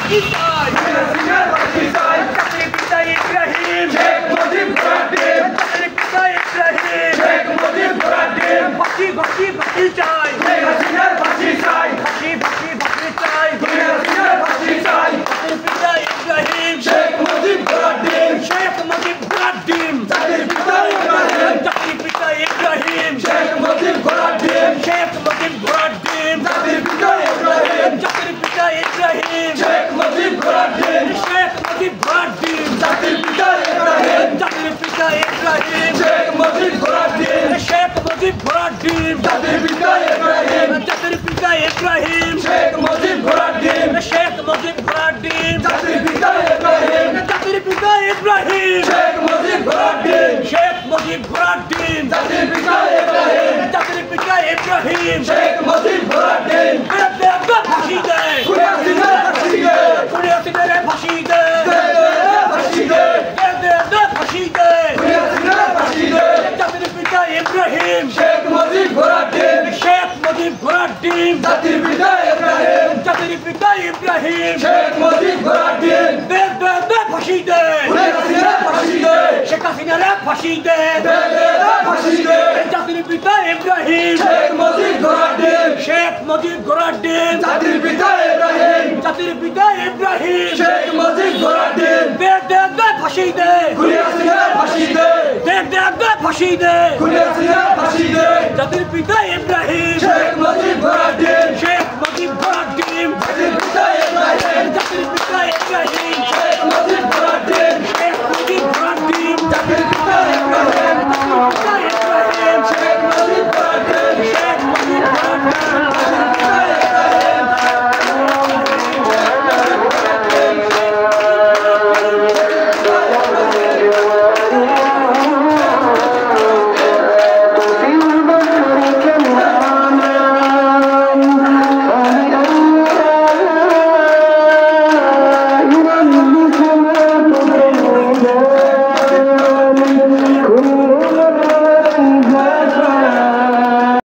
ফাঁসি চাই জাতির পিতা ইব্রাহিম শেখ মুজিব ঘোড়ার ডিম জাতির পিতা ইব্রাহিম শেখ মুজিব ঘোড়ার ডিম ফাঁসি ফাঁসি ফাঁসি চাই ফাঁসি চাই ফাঁসি ফাঁসি ফাঁসি চাই ফাঁসি চাই জাতির পিতা ইব্রাহিম শেখ মুজিব ঘোড়ার ডিম শেখ মুজিব ঘোড়ার ডিম জাতির পিতা ইব্রাহিম শেখ মুজিব ঘোড়ার ডিম শেখ মুজিব ঘোড়ার ডিম জাতির পিতা ইব্রাহিম জাতির পিতা ইব্রাহিম শেখ মুজিব ঘোড়ার ডিম শেখ মুজিব ঘোড়ার ডিম জাতির পিতা ইব্রাহিম জাতির পিতা ইব্রাহিম শেখ মুজিব ঘোড়ার ডিম শেখ মুজিব ঘোড়ার ডিম জাতির পিতা ইব্রাহিম জাতির পিতা ইব্রাহিম শেখ মুজিব ঘোড়ার ডিম শেখ মুজিব ঘোড়ার ডিম জাতির পিতা ইব্রাহিম জাতির পিতা ইব্রাহিম শেখ মুজিব ঘোড়ার ডিম শেখ মুজিব ঘোড়ার ডিম জাতির পিতা ইব্রাহিম জাতির পিতা ইব্রাহিম শেখ মুজিব ঘোড়ার ডিম ফাঁসি দে ফাঁসি দে ফাঁসি দে ফাঁসি দে ফাঁসি দে ফাঁসি দে জাতির পিতা ইব্রাহিম শেখ মুজিব ঘোড়ার ডিম শেখ মুজিব ঘোড়ার ডিম জাতির পিতা ইব্রাহিম জাতির পিতা ইব্রাহিম শেখ মুজিব ঘোড়ার ডিম ফাঁসি দে ফাঁসি দে শেখ হাসিনারে ফাঁসি দে ফাঁসি দে জাতির পিতা ইব্রাহিম শেখ মুজিব ঘোড়ার ডিম শেখ মুজিব ঘোড়ার ডিম জাতির পিতা ইব্রাহিম জাতির পিতা ইব্রাহিম শেখ মুজিব ঘোড়ার ডিম ফাঁসি দে ফাঁসি দে ফাঁসি দে ফাঁসি দে জাতির পিতা ইব্রাহিম শেখ মুজিব ঘোড়ার ডিম শেখ মুজিব ঘোড়ার ডিম জাতির পিতা ইব্রাহিম জাতির পিতা ইব্রাহিম শেখ মুজিব ঘোড়ার ডিম শেখ মুজিব ঘোড়ার ডিম জাতির পিতা ইব্রাহিম শেখ মুজিব ঘোড়ার ডিম শেখ মুজিব ঘোড়ার ডিম